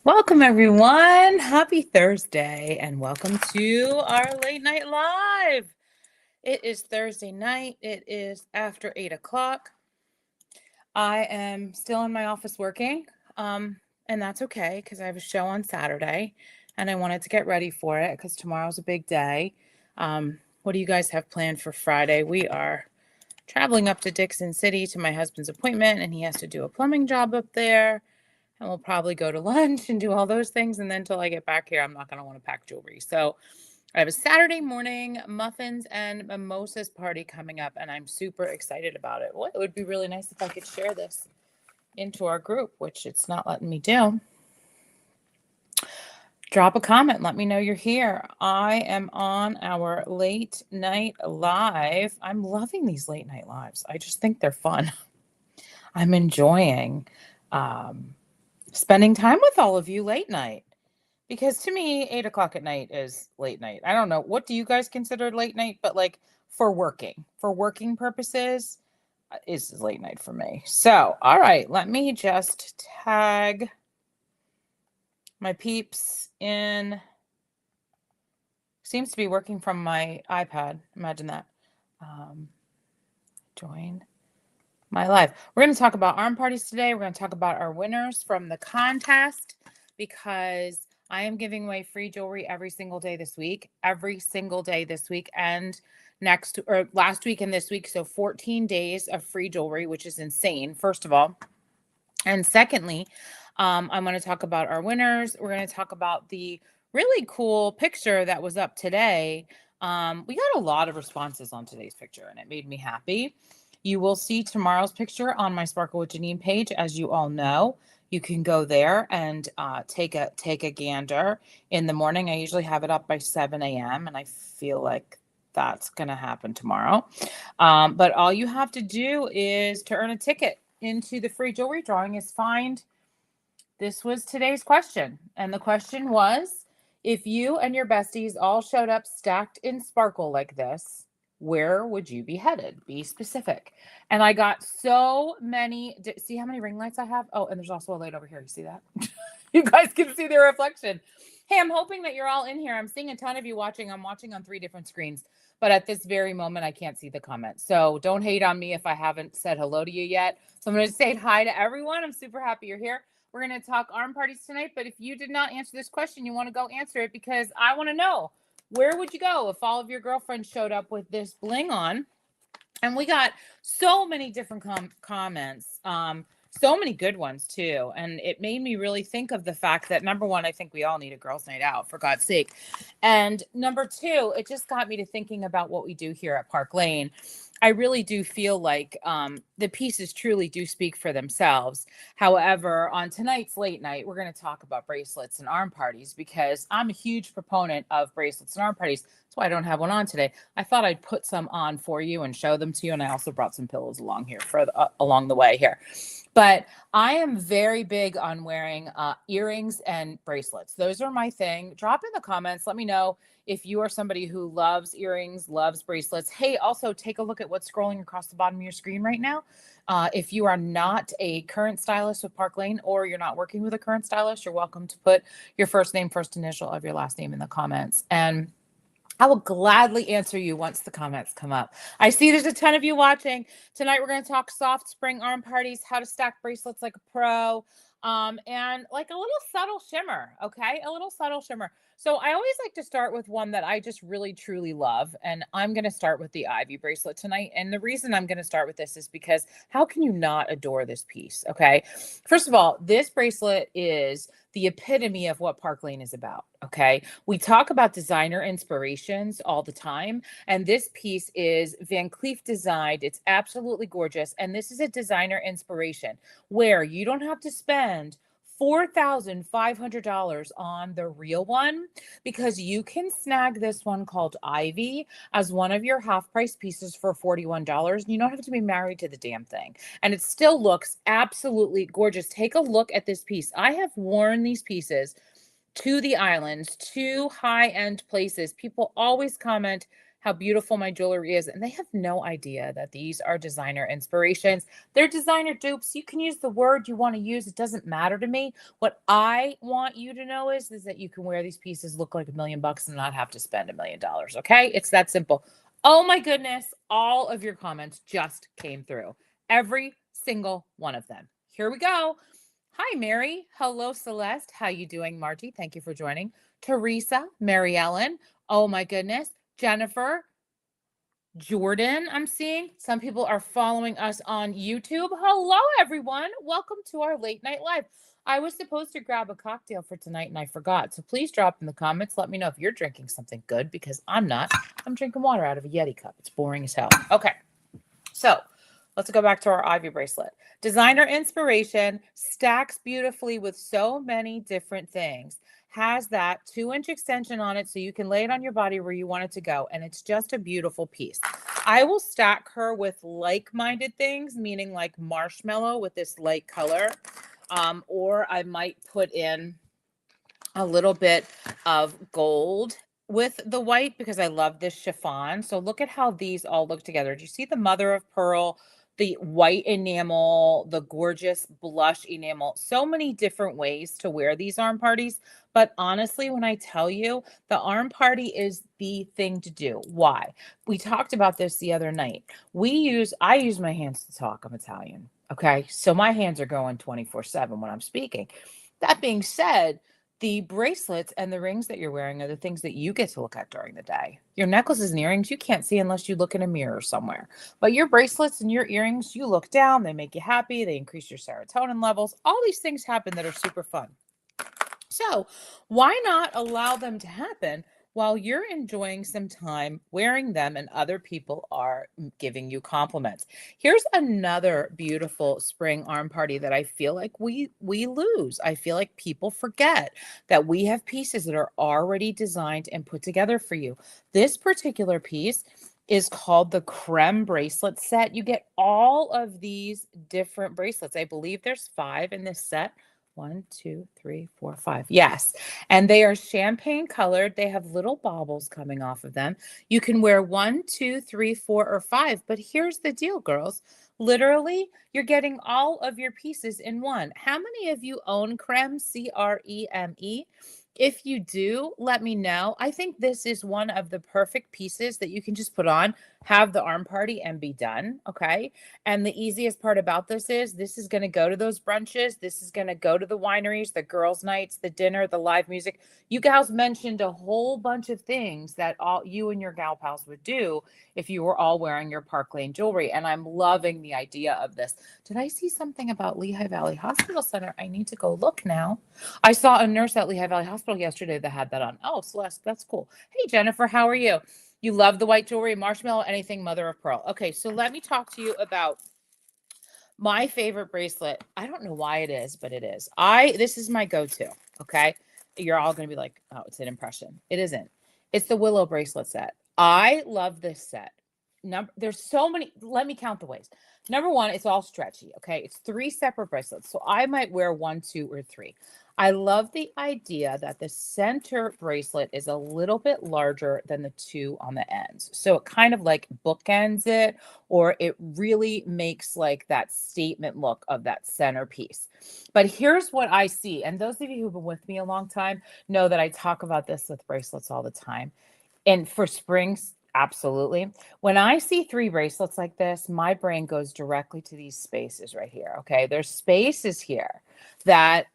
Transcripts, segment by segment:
Welcome, everyone. Happy Thursday, and welcome to our late night live. It is Thursday night. It is after 8 o'clock. I am still in my office working, and that's okay because I have a show on Saturday, and I wanted to get ready for it because tomorrow's a big day. What do you guys have planned for Friday? We are traveling up to Dixon City to my husband's appointment, and he has to do a plumbing job up there. And we'll probably go to lunch and do all those things. And then until I get back here, I'm not going to want to pack jewelry. So I have a Saturday morning muffins and mimosas party coming up, and I'm super excited about it. Well, it would be really nice if I could share this into our group, which it's not letting me do. Drop a comment. Let me know you're here. I am on our late night live. I'm loving these late night lives. I just think they're fun. I'm enjoying spending time with all of you late night, because to me 8 o'clock at night is late night. I don't know, what do you guys consider late night? But like for working purposes, is late night for me. So all right, let me just tag my peeps in. Seems to be working from my iPad. Imagine that. Join my live. We're going to talk about arm parties today. We're going to talk about our winners from the contest, because I am giving away free jewelry every single day this week, and last week and this week. So 14 days of free jewelry, which is insane, first of all. And secondly, I'm going to talk about our winners. We're going to talk about the really cool picture that was up today. We got a lot of responses on today's picture, and it made me happy. You will see tomorrow's picture on my Sparkle with Jeanine page. As you all know, you can go there and take a gander in the morning. I usually have it up by 7 a.m. and I feel like that's going to happen tomorrow. But all you have to do is to earn a ticket into the free jewelry drawing is this was today's question. And the question was, if you and your besties all showed up stacked in sparkle like this, where would you be headed? Be specific. And I got so many. See how many ring lights I have? Oh, and there's also a light over here. You see that? You guys can see the reflection. Hey, I'm hoping that you're all in here. I'm seeing a ton of you watching. I'm watching on 3 different screens, but at this very moment, I can't see the comments. So don't hate on me if I haven't said hello to you yet. So I'm going to say hi to everyone. I'm super happy you're here. We're going to talk arm parties tonight, but if you did not answer this question, you want to go answer it, because I want to know, where would you go if all of your girlfriends showed up with this bling on? And we got so many different comments, so many good ones too. And it made me really think of the fact that, number one, I think we all need a girls' night out, for God's sake. And number two, it just got me to thinking about what we do here at Park Lane. I really do feel like the pieces truly do speak for themselves. However, on tonight's late night, we're going to talk about bracelets and arm parties, because I'm a huge proponent of bracelets and arm parties. That's why I don't have one on today. I thought I'd put some on for you and show them to you. And I also brought some pillows along here along the way here. But I am very big on wearing earrings and bracelets. Those are my thing. Drop in the comments. Let me know if you are somebody who loves earrings, loves bracelets. Hey, also take a look at what's scrolling across the bottom of your screen right now. If you are not a current stylist with Park Lane, or you're not working with a current stylist, you're welcome to put your first name, first initial of your last name in the comments. And I will gladly answer you once the comments come up. I see there's a ton of you watching. Tonight we're going to talk soft spring arm parties, how to stack bracelets like a pro, and like a little subtle shimmer, okay? A little subtle shimmer. So I always like to start with one that I just really, truly love, and I'm going to start with the Ivy bracelet tonight. And the reason I'm going to start with this is because how can you not adore this piece, okay? First of all, this bracelet is the epitome of what Park Lane is about, okay? We talk about designer inspirations all the time, and this piece is Van Cleef designed. It's absolutely gorgeous, and this is a designer inspiration where you don't have to spend $4,500 on the real one, because you can snag this one called Ivy as one of your half price pieces for $41. And you don't have to be married to the damn thing. And it still looks absolutely gorgeous. Take a look at this piece. I have worn these pieces to the islands, to high-end places. People always comment how beautiful my jewelry is. And they have no idea that these are designer inspirations. They're designer dupes. You can use the word you want to use. It doesn't matter to me. What I want you to know is that you can wear these pieces, look like $1 million and not have to spend $1 million. Okay. It's that simple. Oh my goodness. All of your comments just came through. Every single one of them. Here we go. Hi, Mary. Hello, Celeste. How you doing, Marty? Thank you for joining. Teresa, Mary Ellen. Oh my goodness. Jennifer, Jordan, I'm seeing. Some people are following us on YouTube. Hello, everyone. Welcome to our late night live. I was supposed to grab a cocktail for tonight and I forgot. So please drop in the comments. Let me know if you're drinking something good because I'm not. I'm drinking water out of a Yeti cup. It's boring as hell. Okay. So let's go back to our Ivy bracelet. Designer inspiration, stacks beautifully with so many different things. Has that 2-inch extension on it so you can lay it on your body where you want it to go. And it's just a beautiful piece. I will stack her with like-minded things, meaning like marshmallow with this light color. Or I might put in a little bit of gold with the white because I love this chiffon. So look at how these all look together. Do you see the mother of pearl, the white enamel, the gorgeous blush enamel? So many different ways to wear these arm parties. But honestly, when I tell you, the arm party is the thing to do. Why? We talked about this the other night. I use my hands to talk. I'm Italian. Okay. So my hands are going 24/7 when I'm speaking. That being said, the bracelets and the rings that you're wearing are the things that you get to look at during the day. Your necklaces and earrings, you can't see unless you look in a mirror somewhere. But your bracelets and your earrings, you look down, they make you happy, they increase your serotonin levels. All these things happen that are super fun. So why not allow them to happen while you're enjoying some time wearing them and other people are giving you compliments? Here's another beautiful spring arm party that I feel like we lose. I feel like people forget that we have pieces that are already designed and put together for you. This particular piece is called the creme bracelet set. You get all of these different bracelets. I believe there's 5 in this set. 1, 2, 3, 4, 5. Yes. And they are champagne colored. They have little baubles coming off of them. You can wear 1, 2, 3, 4, or 5. But here's the deal, girls. Literally, you're getting all of your pieces in one. How many of you own creme, C-R-E-M-E? If you do, let me know. I think this is one of the perfect pieces that you can just put on, have the arm party, and be done. Okay. And the easiest part about this is going to go to those brunches. This is going to go to the wineries, the girls' nights, the dinner, the live music. You gals mentioned a whole bunch of things that all you and your gal pals would do if you were all wearing your Park Lane jewelry. And I'm loving the idea of this. Did I see something about Lehigh Valley Hospital Center? I need to go look now. I saw a nurse at Lehigh Valley Hospital yesterday that had that on. Oh, Celeste, that's cool. Hey, Jennifer, how are you? You love the white jewelry, marshmallow, anything mother of pearl. Okay, so let me talk to you about my favorite bracelet. I don't know why it is, but it is. This is my go-to, okay? You're all going to be like, oh, it's an impression. It isn't. It's the willow bracelet set. I love this set. There's so many. Let me count the ways. Number 1, it's all stretchy, okay? It's 3 separate bracelets. So I might wear 1, 2, or 3. I love the idea that the center bracelet is a little bit larger than the 2 on the ends. So it kind of like bookends it, or it really makes like that statement look of that centerpiece. But here's what I see. And those of you who've been with me a long time know that I talk about this with bracelets all the time. And for springs, absolutely. When I see 3 bracelets like this, my brain goes directly to these spaces right here. Okay. There's spaces here that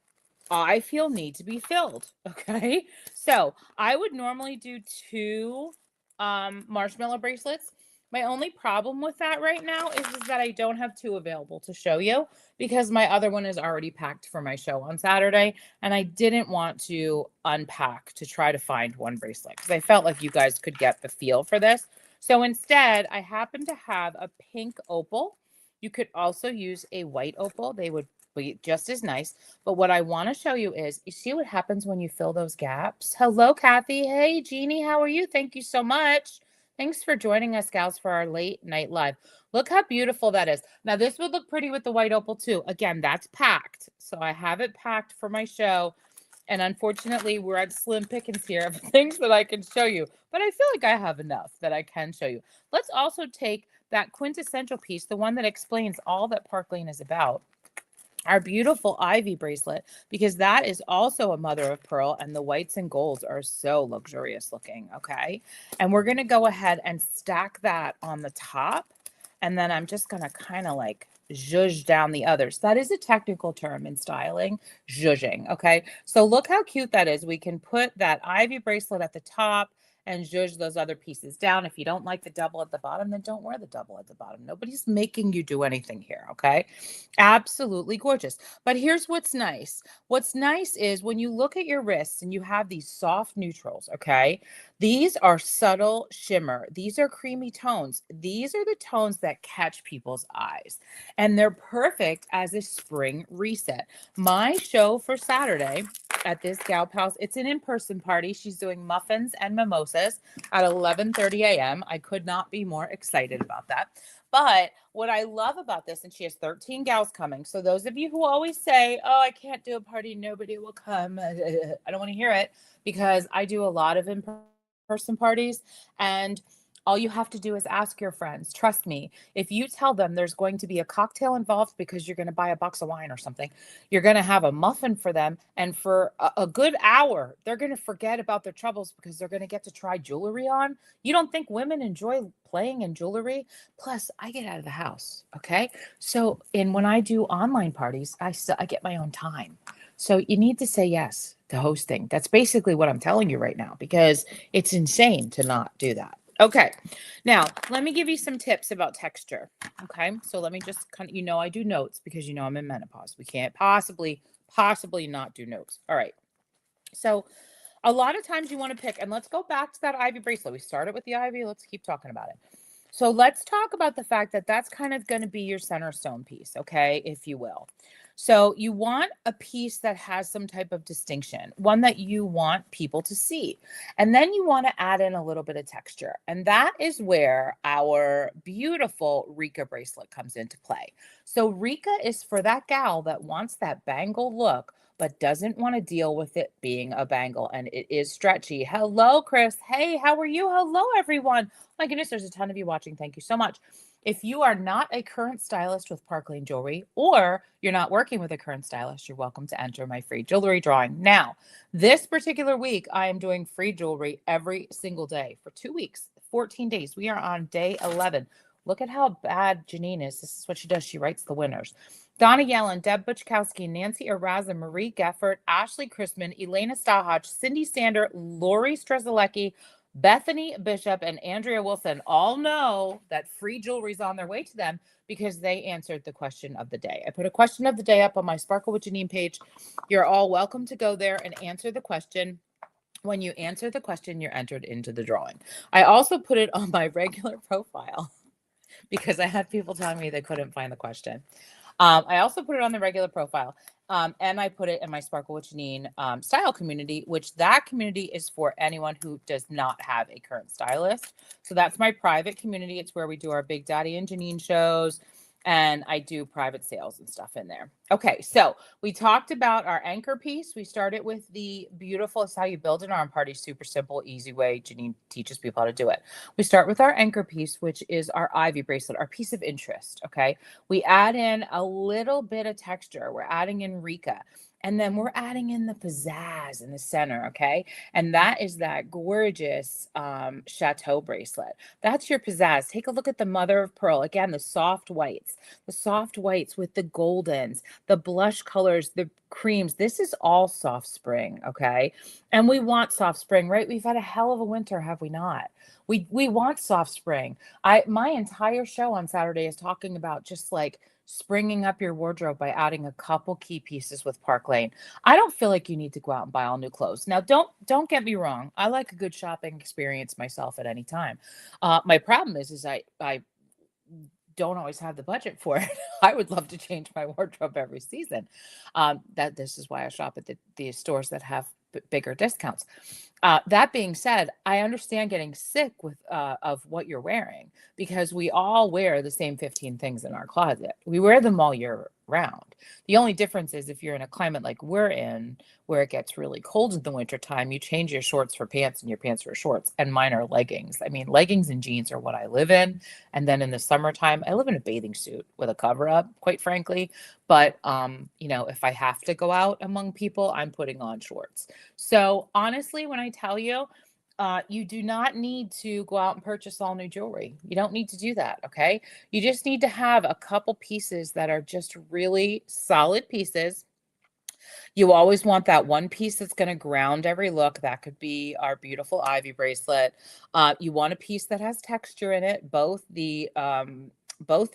I feel need to be filled. Okay. So I would normally do 2 marshmallow bracelets. My only problem with that right now is that I don't have 2 available to show you because my other one is already packed for my show on Saturday. And I didn't want to unpack to try to find 1 bracelet because I felt like you guys could get the feel for this. So instead, I happen to have a pink opal. You could also use a white opal. They would be just as nice. But what I want to show you is, you see what happens when you fill those gaps? Hello, Kathy. Hey, Jeannie, how are you? Thank you so much. Thanks for joining us, gals, for our late night live. Look how beautiful that is. Now, this would look pretty with the white opal too. Again, that's packed. So I have it packed for my show. And unfortunately, we're at slim pickings here of things that I can show you, but I feel like I have enough that I can show you. Let's also take that quintessential piece, the one that explains all that Park Lane is about, our beautiful ivy bracelet, because that is also a mother of pearl, and the whites and golds are so luxurious looking. Okay. And we're going to go ahead and stack that on the top. And then I'm just going to kind of like zhuzh down the others. That is a technical term in styling, zhuzhing. Okay. So look how cute that is. We can put that ivy bracelet at the top and zhuzh those other pieces down. If you don't like the double at the bottom, then don't wear the double at the bottom. Nobody's making you do anything here. Okay. Absolutely gorgeous. But here's what's nice. What's nice is when you look at your wrists and you have these soft neutrals, okay? These are subtle shimmer. These are creamy tones. These are the tones that catch people's eyes. And they're perfect as a spring reset. My show for Saturday at this gal pal's, it's an in-person party. She's doing muffins and mimosas at 11:30 a.m. I could not be more excited about that. But what I love about this, and she has 13 gals coming. So those of you who always say, oh, I can't do a party, nobody will come. I don't want to hear it, because I do a lot of in-person parties, and all you have to do is ask your friends. Trust me, if you tell them there's going to be a cocktail involved because you're going to buy a box of wine or something, you're going to have a muffin for them, and for a good hour, they're going to forget about their troubles because they're going to get to try jewelry on. You don't think women enjoy playing in jewelry? Plus, I get out of the house, okay? So, and when I do online parties, I get my own time. So you need to say yes to hosting. That's basically what I'm telling you right now, because it's insane to not do that. Okay, now let me give you some tips about texture. Okay, so let me just I do notes because I'm in menopause. We can't possibly not do notes. All right. So a lot of times you want to pick, and let's go back to that ivy bracelet. We started with the ivy. Let's keep talking about it. So let's talk about the fact that that's kind of going to be your center stone piece, okay, if you will. So you want a piece that has some type of distinction, one that you want people to see. And then you want to add in a little bit of texture. And that is where our beautiful Rika bracelet comes into play. So Rika is for that gal that wants that bangle look, but doesn't want to deal with it being a bangle, and it is stretchy. Hello, Chris. Hey, how are you? Hello, everyone. My goodness, there's a ton of you watching. Thank you so much. If you are not a current stylist with Park Lane Jewelry, or you're not working with a current stylist, you're welcome to enter my free jewelry drawing. Now, this particular week, I am doing free jewelry every single day for 2 weeks, 14 days. We are on day 11. Look at how bad Jeanine is. This is what she does. She writes the winners. Donna Yellen, Deb Butchkowski, Nancy Araza, Marie Geffert, Ashley Chrisman, Elena Stahach, Cindy Sander, Lori Strezelecki, Bethany Bishop, and Andrea Wilson all know that free jewelry is on their way to them because they answered the question of the day. I put a question of the day up on my Sparkle with Jeanine page. You're all welcome to go there and answer the question. When you answer the question, you're entered into the drawing. I also put it on my regular profile because I had people telling me they couldn't find the question. I also put it on the regular profile, and I put it in my Sparkle with Jeanine style community, which that community is for anyone who does not have a current stylist. So that's my private community. It's where we do our Big Daddy and Jeanine shows, and I do private sales and stuff in there. Okay, so we talked about our anchor piece. We started with the beautiful, it's how you build an arm party, super simple, easy way. Jeanine teaches people how to do it. We start with our anchor piece, which is our ivy bracelet, our piece of interest, okay? We add in a little bit of texture. We're adding in Rika. And then we're adding in the pizzazz in the center, okay? And that is that gorgeous chateau bracelet. That's your pizzazz. Take a look at the mother of pearl. Again, the soft whites with the goldens, the blush colors, the creams. This is all soft spring, okay? And we want soft spring, right? We've had a hell of a winter, have we not? We want soft spring. My entire show on Saturday is talking about just like springing up your wardrobe by adding a couple key pieces with Park Lane. I don't feel like you need to go out and buy all new clothes. Now, don't get me wrong. I like a good shopping experience myself at any time. My problem is I don't always have the budget for it. I would love to change my wardrobe every season. This is why I shop at the stores that have bigger discounts. That being said, I understand getting sick of what you're wearing, because we all wear the same 15 things in our closet. We wear them all year ground. The only difference is if you're in a climate like we're in, where it gets really cold in the wintertime, you change your shorts for pants and your pants for shorts. And mine are leggings. I mean, leggings and jeans are what I live in. And then in the summertime, I live in a bathing suit with a cover up, quite frankly. But if I have to go out among people, I'm putting on shorts. So honestly, when I tell you, you do not need to go out and purchase all new jewelry. You don't need to do that, okay? You just need to have a couple pieces that are just really solid pieces. You always want that one piece that's going to ground every look. That could be our beautiful ivy bracelet. You want a piece that has texture in it. Both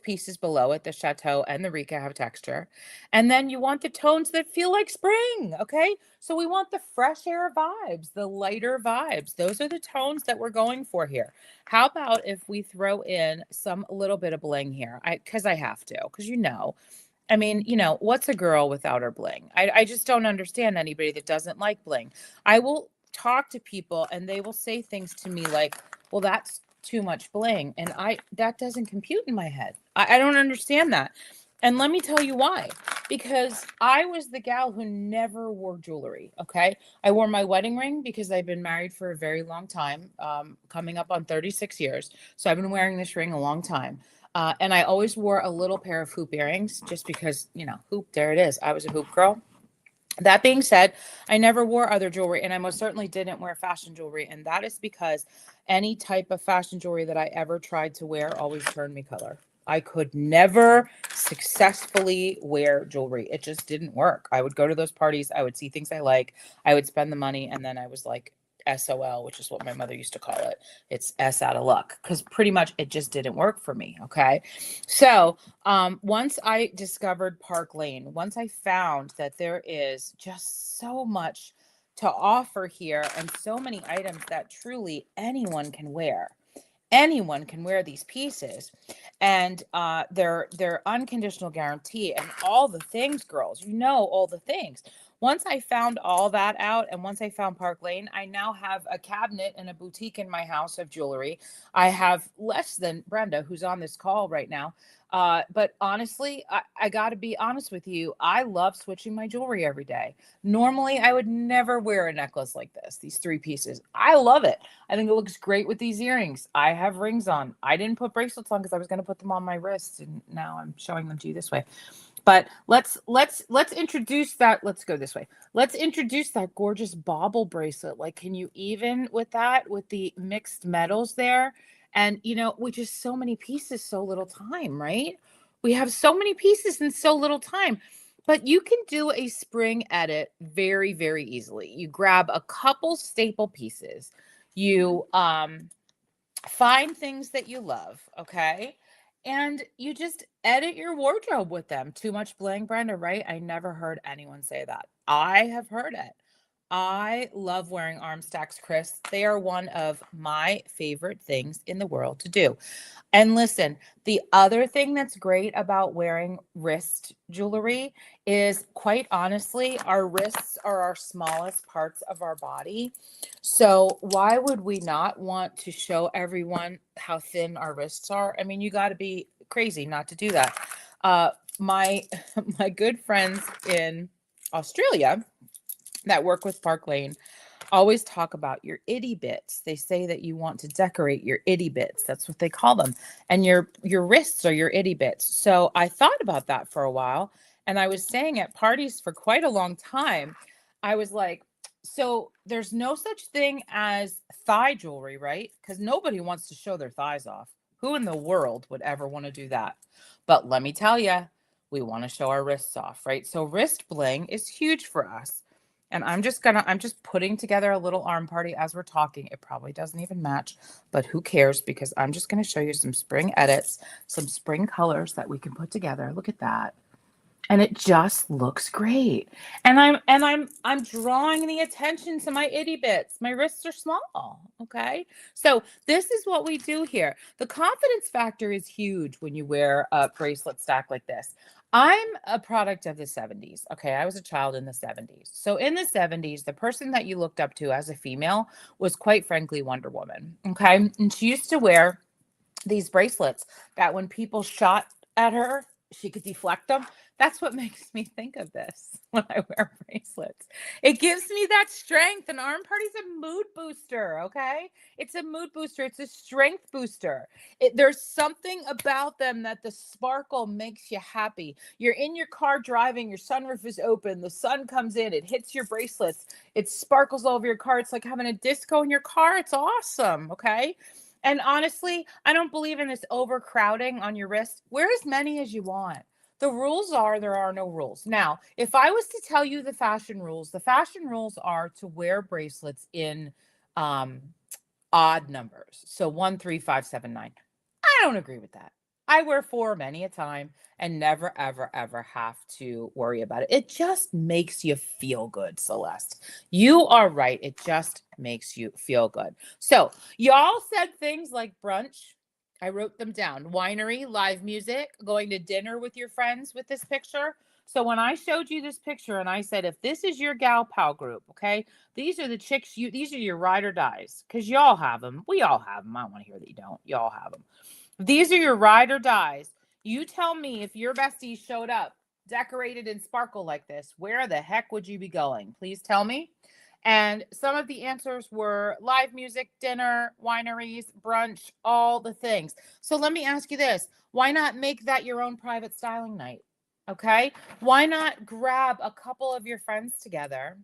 pieces below it, the Chateau and the Rika, have texture. And then you want the tones that feel like spring, okay? So we want the fresh air vibes, the lighter vibes. Those are the tones that we're going for here. How about if we throw in some little bit of bling here? Because I have to, because I mean, what's a girl without her bling? I just don't understand anybody that doesn't like bling. I will talk to people and they will say things to me like, well, that's too much bling. And that doesn't compute in my head. I don't understand that. And let me tell you why. Because I was the gal who never wore jewelry. Okay. I wore my wedding ring because I've been married for a very long time, coming up on 36 years. So I've been wearing this ring a long time. And I always wore a little pair of hoop earrings just because, hoop, there it is. I was a hoop girl. That being said, I never wore other jewelry, and I most certainly didn't wear fashion jewelry. And that is because any type of fashion jewelry that I ever tried to wear always turned me color. I could never successfully wear jewelry. It just didn't work. I would go to those parties. I would see things I like. I would spend the money. And then I was like, SOL, which is what my mother used to call it. It's S out of luck, because pretty much it just didn't work for me. Okay. So once I discovered Park Lane, once I found that there is just so much to offer here and so many items that truly anyone can wear these pieces, and they're unconditional guarantee and all the things, girls, all the things. Once I found all that out, and once I found Park Lane, I now have a cabinet and a boutique in my house of jewelry. I have less than Brenda, who's on this call right now. But honestly, I got to be honest with you. I love switching my jewelry every day. Normally, I would never wear a necklace like this, these 3 pieces. I love it. I think it looks great with these earrings. I have rings on. I didn't put bracelets on because I was going to put them on my wrists, and now I'm showing them to you this way. But let's introduce that. Let's go this way. Let's introduce that gorgeous bauble bracelet. Like, can you even with that, with the mixed metals there? And with just so many pieces, so little time, right? We have so many pieces in so little time. But you can do a spring edit very, very easily. You grab a couple staple pieces. You find things that you love, okay? And you just edit your wardrobe with them. Too much bling, Brenda, right? I never heard anyone say that. I have heard it. I love wearing arm stacks, Chris. They are one of my favorite things in the world to do. And listen, the other thing that's great about wearing wrist jewelry is, quite honestly, our wrists are our smallest parts of our body. So why would we not want to show everyone how thin our wrists are? I mean, you got to be crazy not to do that. My my good friends in Australia that work with Park Lane always talk about your itty bits. They say that you want to decorate your itty bits. That's what they call them. And your wrists are your itty bits. So I thought about that for a while, and I was saying at parties for quite a long time, I was like, so there's no such thing as thigh jewelry, right? Because nobody wants to show their thighs off. Who in the world would ever want to do that? But let me tell you, we want to show our wrists off, right? So wrist bling is huge for us. And I'm just putting together a little arm party as we're talking. It probably doesn't even match, but who cares? Because I'm just going to show you some spring edits, some spring colors that we can put together. Look at that. And it just looks great. And I'm drawing the attention to my itty bits. My wrists are small. Okay. So this is what we do here. The confidence factor is huge when you wear a bracelet stack like this. I'm a product of the 70s. Okay. I was a child in the 70s. So in the 70s, the person that you looked up to as a female was, quite frankly, Wonder Woman. Okay. And she used to wear these bracelets that when people shot at her, she could deflect them. That's what makes me think of this when I wear bracelets. It gives me that strength. An arm party's a mood booster, okay? It's a mood booster. It's a strength booster. There's something about them that the sparkle makes you happy. You're in your car driving, your sunroof is open, the sun comes in, it hits your bracelets, it sparkles all over your car. It's like having a disco in your car. It's awesome, okay? And honestly, I don't believe in this overcrowding on your wrist. Wear as many as you want. The rules are there are no rules. Now, if I was to tell you the fashion rules are to wear bracelets in um, odd numbers. So 1, 3, 5, 7, 9. I don't agree with that. I wear 4 many a time and never, ever, ever have to worry about it. It just makes you feel good, Celeste. You are right. It just makes you feel good. So, y'all said things like brunch. I wrote them down. Winery, live music, going to dinner with your friends with this picture. So when I showed you this picture and I said, if this is your gal pal group, okay, these are the chicks these are your ride or dies, because y'all have them. We all have them. I don't want to hear that you don't. Y'all have them. These are your ride or dies. You tell me, if your besties showed up decorated in sparkle like this, where the heck would you be going? Please tell me. And some of the answers were live music, dinner, wineries, brunch, all the things. So let me ask you this. Why not make that your own private styling night? Okay. Why not grab a couple of your friends together?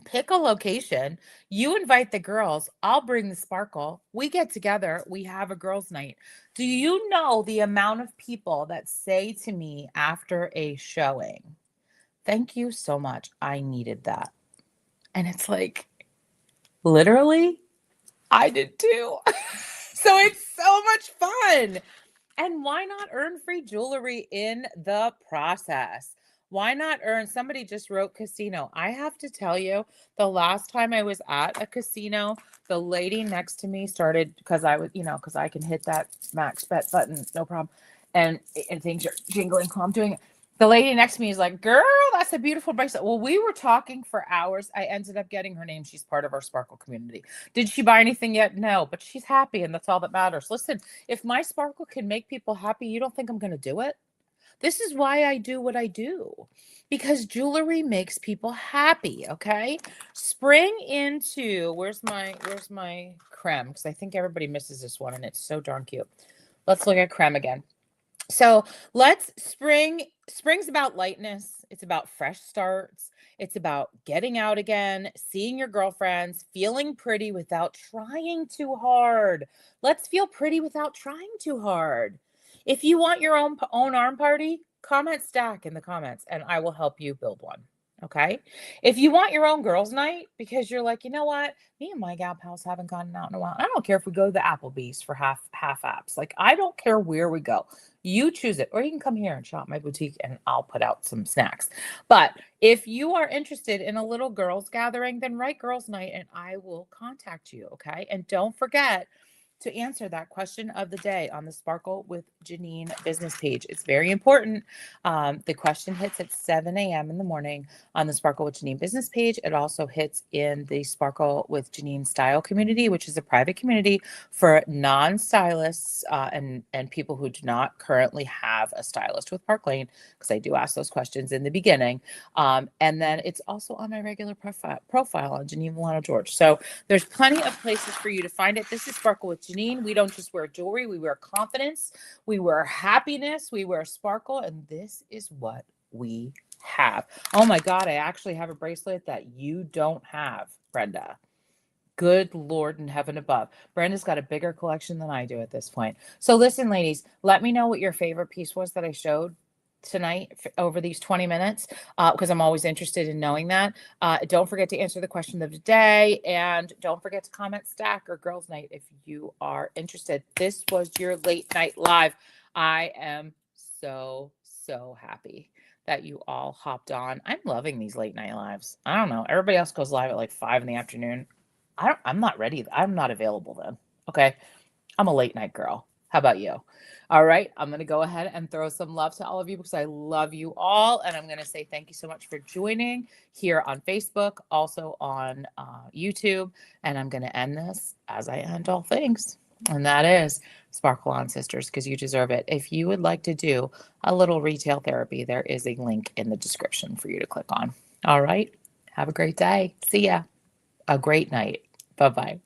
Pick a location. You invite the girls. I'll bring the sparkle. We get together. We have a girls' night. Do you know the amount of people that say to me after a showing, thank you so much. I needed that. And it's like, literally, I did too. So it's so much fun. And why not earn free jewelry in the process? Why not earn? Somebody just wrote casino. I have to tell you, the last time I was at a casino, the lady next to me started, because I was, because I can hit that max bet button, no problem. And things are jingling while I'm doing it. The lady next to me is like, girl, that's a beautiful bracelet. Well, we were talking for hours. I ended up getting her name. She's part of our Sparkle community. Did she buy anything yet? No, but she's happy, and that's all that matters. Listen, if my sparkle can make people happy, you don't think I'm going to do it? This is why I do what I do, because jewelry makes people happy. Okay. Spring into, where's my creme? Because I think everybody misses this one and it's so darn cute. Let's look at creme again. So spring's about lightness. It's about fresh starts. It's about getting out again, seeing your girlfriends, feeling pretty without trying too hard. Let's feel pretty without trying too hard. If you want your own arm party, comment stack in the comments and I will help you build one. Okay. If you want your own girls' night because you're like, you know what? Me and my gal pals haven't gone out in a while. I don't care if we go to the Applebee's for half apps. Like, I don't care where we go. You choose it, or you can come here and shop my boutique and I'll put out some snacks. But if you are interested in a little girls gathering, then write girls night and I will contact you. Okay. And don't forget to answer that question of the day on the Sparkle with Jeanine business page. It's very important. The question hits at 7 a.m. in the morning on the Sparkle with Jeanine business page. It also hits in the Sparkle with Jeanine style community, which is a private community for non-stylists and people who do not currently have a stylist with Park Lane, because I do ask those questions in the beginning. And then it's also on my regular profile on Jeanine Milano George. So there's plenty of places for you to find it. This is Sparkle with Jeanine. We don't just wear jewelry, we wear confidence, we wear happiness, we wear sparkle, and this is what we have. Oh my God, I actually have a bracelet that you don't have, Brenda. Good Lord in heaven above. Brenda's got a bigger collection than I do at this point. So listen, ladies, let me know what your favorite piece was that I showed tonight over these 20 minutes, because I'm always interested in knowing that. Don't forget to answer the question of the day, and don't forget to comment stack or girls night if you are interested. This was your late night live. I am so happy that you all hopped on. I'm loving these late night lives. I don't know. Everybody else goes live at like 5 in the afternoon. I'm not ready. I'm not available then. Okay. I'm a late night girl. How about you? All right. I'm going to go ahead and throw some love to all of you because I love you all. And I'm going to say thank you so much for joining here on Facebook, also on YouTube. And I'm going to end this as I end all things. And that is Sparkle on, sisters, because you deserve it. If you would like to do a little retail therapy, there is a link in the description for you to click on. All right. Have a great day. See ya. A great night. Bye bye.